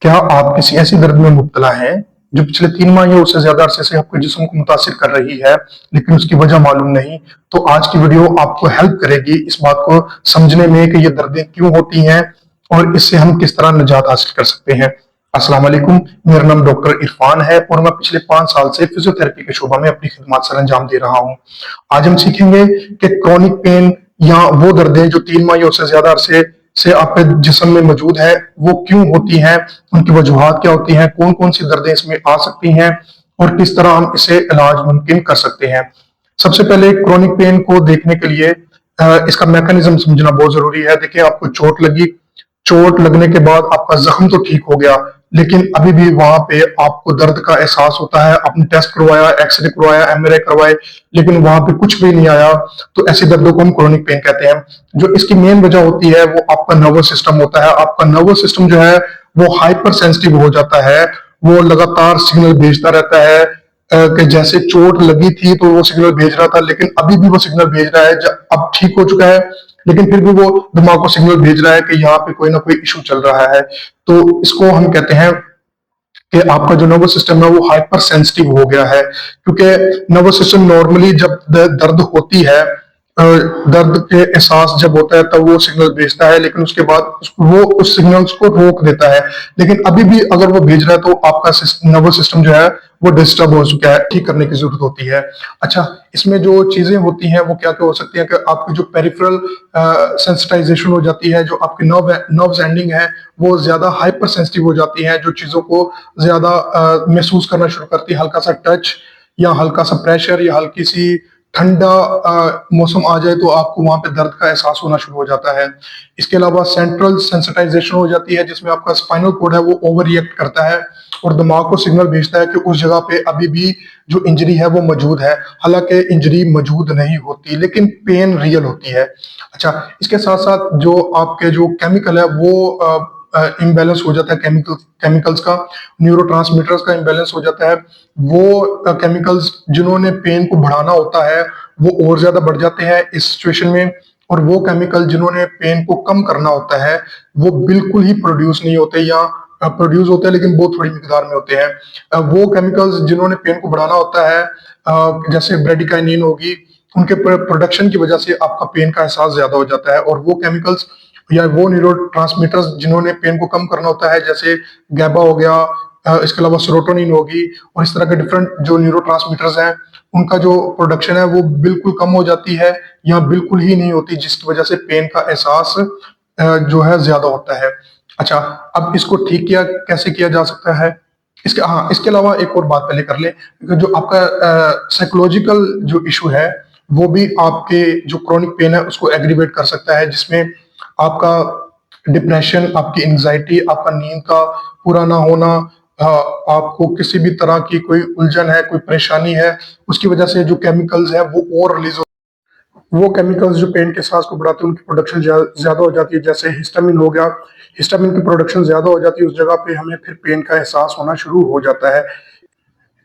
क्या आप किसी ऐसी दर्द में मुब्तला हैं जो पिछले 3 माह या उससे ज़्यादा अरसे से आपके जिस्म को मुतासिर कर रही है, लेकिन उसकी वजह मालूम नहीं? तो आज की वीडियो आपको हेल्प करेगी इस बात को समझने में कि ये दर्दें क्यों होती हैं और इससे हम किस तरह निजात हासिल कर सकते हैं। अस्सलाम वालेकुम, मेरा नाम डॉक्टर इरफान है और मैं पिछले 5 साल से फिजियोथेरेपी के शोबा में अपनी खिदमत सर अंजाम दे रहा हूँ। आज हम सीखेंगे कि क्रॉनिक पेन या वो दर्दें जो 3 माह या उससे ज़्यादा अरसे से आपके जिस्म में मौजूद है, वो क्यों होती हैं, उनकी वजूहात क्या होती हैं, कौन-कौन सी दर्दें इसमें आ सकती हैं और किस तरह हम इसे इलाज मुमकिन कर सकते हैं। सबसे पहले क्रोनिक पेन को देखने के लिए इसका मैकेनिज्म समझना बहुत ज़रूरी है। देखिए, आपको चोट लगी, चोट लगने के बाद आपका ज़ख्म तो ठीक हो गया, लेकिन अभी भी वहाँ पे आपको दर्द का एहसास होता है। आपने टेस्ट करवाया, एक्स-रे करवाया, एमआरआई करवाए, लेकिन वहाँ पे कुछ भी नहीं आया, तो ऐसी दर्दों को हम क्रोनिक पेन कहते हैं। जो इसकी मेन वजह होती है, वो आपका नर्वस सिस्टम होता है। आपका नर्वस सिस्टम जो है, वो हाइपर सेंसिटिव हो जाता है। वो लगातार सिग्नल भेजता रहता है कि जैसे चोट लगी थी, तो वो सिग्नल भेज रहा था, लेकिन अभी भी वो सिग्नल भेज रहा है। अब ठीक हो चुका है, लेकिन फिर भी वो दिमाग को सिग्नल भेज रहा है कि यहाँ पे कोई ना कोई इशू चल रहा है। तो इसको हम कहते हैं कि आपका जो नर्वस सिस्टम है वो हाइपर सेंसिटिव हो गया है, क्योंकि नर्वस सिस्टम नॉर्मली जब दर्द होती है, दर्द के एहसास जब होता है तब वो सिग्नल भेजता है, लेकिन उसके बाद वो उस सिग्नल्स को रोक देता है। लेकिन अभी भी अगर वो भेज रहा है, तो आपका नर्वस सिस्टम जो है वो डिस्टर्ब हो चुका है, ठीक करने की जरूरत होती है। अच्छा, इसमें जो चीजें होती हैं वो क्या क्या हो सकती हैं कि आपकी जो पेरिफेरल सेंसिटाइजेशन हो जाती है, जो आपकी नर्व्स एंडिंग है वो ज्यादा हाइपर सेंसिटिव हो जाती है, जो चीजों को ज्यादा महसूस करना शुरू करती है। हल्का सा टच या हल्का सा प्रेशर या हल्की सी ठंडा मौसम आ जाए, तो आपको वहां पे दर्द का एहसास होना शुरू हो जाता है। इसके अलावा सेंट्रल सेंसिटाइजेशन हो जाती है, जिसमें आपका स्पाइनल कोड है वो ओवर रिएक्ट करता है और दिमाग को सिग्नल भेजता है कि उस जगह पे अभी भी जो इंजरी है वो मौजूद है। हालांकि इंजरी मौजूद नहीं होती, लेकिन पेन रियल होती है। अच्छा, इसके साथ साथ जो आपके जो केमिकल है वो इम्बैलेंस हो जाता है। केमिकल्स का, न्यूरोट्रांसमीटर्स का इम्बैलेंस हो जाता है। वो केमिकल्स जिन्होंने पेन को बढ़ाना होता है, वो और ज्यादा बढ़ जाते हैं इस सिचुएशन में, और वो केमिकल जिन्होंने पेन को कम करना होता है, वो बिल्कुल ही प्रोड्यूस नहीं होते, या प्रोड्यूस होते हैं लेकिन बहुत थोड़ी मिकदार में होते हैं। वो केमिकल्स जिन्होंने पेन को बढ़ाना होता है, जैसे ब्रेडिकाइनिन होगी, उनके प्रोडक्शन की वजह से आपका पेन का एहसास ज्यादा हो जाता है। और वो केमिकल्स या वो न्यूरोट्रांसमीटर्स जिन्होंने पेन को कम करना होता है, जैसे गैबा हो गया, इसके अलावा सेरोटोनिन होगी, और इस तरह के डिफरेंट जो न्यूरोट्रांसमीटर्स हैं, उनका जो प्रोडक्शन है वो बिल्कुल कम हो जाती है या बिल्कुल ही नहीं होती, जिसकी वजह से पेन का एहसास जो है ज्यादा होता है। अच्छा, अब इसको ठीक किया कैसे किया जा सकता है? इसके अलावा एक और बात पहले कर ले, जो आपका साइकोलॉजिकल जो इशू है, वो भी आपके जो क्रोनिक पेन है उसको एग्रीवेट कर सकता है, जिसमें आपका डिप्रेशन, आपकी एंजाइटी, आपका नींद का पूरा ना होना, आपको किसी भी तरह की कोई उलझन है, कोई परेशानी है, उसकी वजह से जो केमिकल्स है वो और रिलीज, वो केमिकल्स जो पेन के एहसास को बढ़ाते हैं, उनकी प्रोडक्शन ज्यादा हो जाती है। जैसे हिस्टामिन हो गया, हिस्टामिन की प्रोडक्शन ज्यादा हो जाती है, उस जगह पे हमें फिर पेन का एहसास होना शुरू हो जाता है।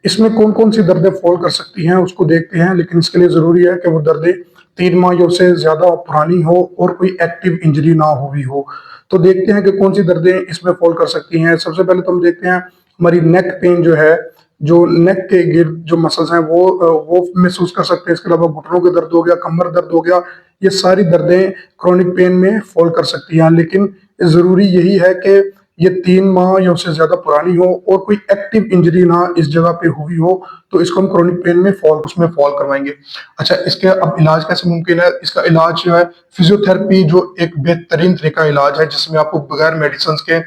इसमें कौन कौन सी दर्दें फॉल कर सकती हैं उसको देखते हैं, लेकिन इसके लिए जरूरी है कि वो दर्दें 3 माह या उससे ज्यादा पुरानी हो और कोई एक्टिव इंजरी ना हुई हो। तो देखते हैं कि कौन सी दर्दें इसमें फॉल कर सकती हैं। सबसे पहले तो हम देखते हैं हमारी नेक पेन जो है, जो नेक के गिर्द जो मसल्स हैं वो महसूस कर सकते हैं। इसके अलावा घुटनों के दर्द हो गया, कमर दर्द हो गया, ये सारी दर्दें क्रोनिक पेन में फॉल कर सकती हैं। लेकिन जरूरी यही है कि ये 3 माह या उससे ज्यादा पुरानी हो और कोई एक्टिव इंजरी ना इस जगह पे हुई हो, तो इसको हम क्रोनिक पेन में उसमें फॉल करवाएंगे। अच्छा, इसके अब इलाज कैसे मुमकिन है? इसका इलाज जो है फिजियोथेरेपी, जो एक बेहतरीन तरीका इलाज है, जिसमें आपको बगैर मेडिसिन के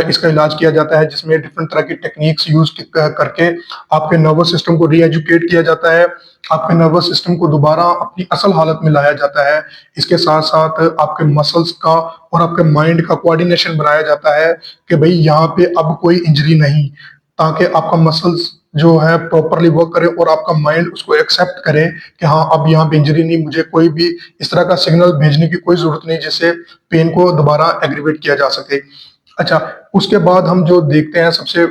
इसका इलाज किया जाता है, जिसमें डिफरेंट तरह की टेक्निक्स यूज करके आपके नर्वस सिस्टम को रीएजुकेट किया जाता है, आपके नर्वस सिस्टम को दोबारा अपनी असल हालत में लाया जाता है। इसके साथ साथ आपके मसल्स का और आपके माइंड का कोऑर्डिनेशन बनाया जाता है कि भाई यहाँ पे अब कोई इंजरी नहीं, ताकि आपका मसल्स जो है प्रॉपरली वर्क करे और आपका माइंड उसको एक्सेप्ट करे कि हाँ, अब यहाँ पे इंजरी नहीं, मुझे कोई भी इस तरह का सिग्नल भेजने की कोई जरूरत नहीं जिससे पेन को दोबारा एग्रीवेट किया जा सके। अच्छा, उसके बाद हम जो देखते हैं, सबसे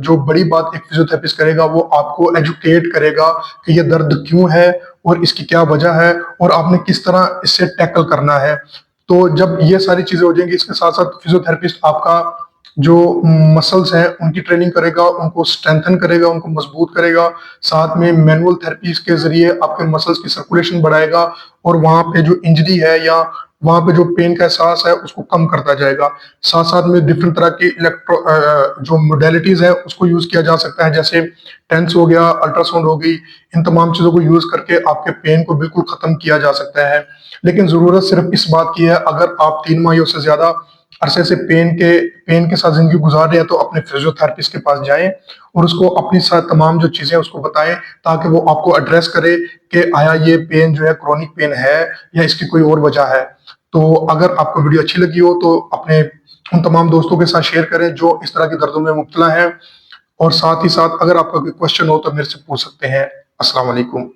जो बड़ी बात एक फिजियोथेरेपिस्ट करेगा, वो आपको एजुकेट करेगा कि ये दर्द क्यों है और इसकी क्या वजह है और आपने किस तरह इससे टैकल करना है। तो जब ये सारी चीजें हो जाएंगी, इसके साथ साथ फिजियोथेरेपिस्ट आपका जो मसल्स हैं उनकी ट्रेनिंग करेगा, उनको स्ट्रेंथन करेगा, उनको मजबूत करेगा। साथ में मैनुअल थेरेपीज के जरिए आपके मसल्स की सर्कुलेशन बढ़ाएगा और वहां पे जो इंजरी है या वहां पे जो पेन का एहसास है उसको कम करता जाएगा। साथ साथ में डिफरेंट तरह की जो मोडेलिटीज है उसको यूज किया जा सकता है, जैसे टेंस हो गया, अल्ट्रासाउंड हो गई। इन तमाम चीजों को यूज करके आपके पेन को बिल्कुल खत्म किया जा सकता है। लेकिन जरूरत सिर्फ इस बात की है, अगर आप 3 माह से ज्यादा अरसे से पेन के साथ जिंदगी गुजार रहे हैं तो अपने फिजियोथेरेपिस्ट के पास जाएं और उसको अपनी साथ तमाम जो चीजें उसको बताएं, ताकि वो आपको एड्रेस करे कि आया ये पेन जो है क्रॉनिक पेन है या इसकी कोई और वजह है। तो अगर आपको वीडियो अच्छी लगी हो तो अपने उन तमाम दोस्तों के साथ शेयर करें जो इस तरह की दर्दों में मुब्तला हैं। और साथ ही साथ अगर आपका कोई क्वेश्चन हो तो मेरे से पूछ सकते हैं। अस्सलाम वालेकुम।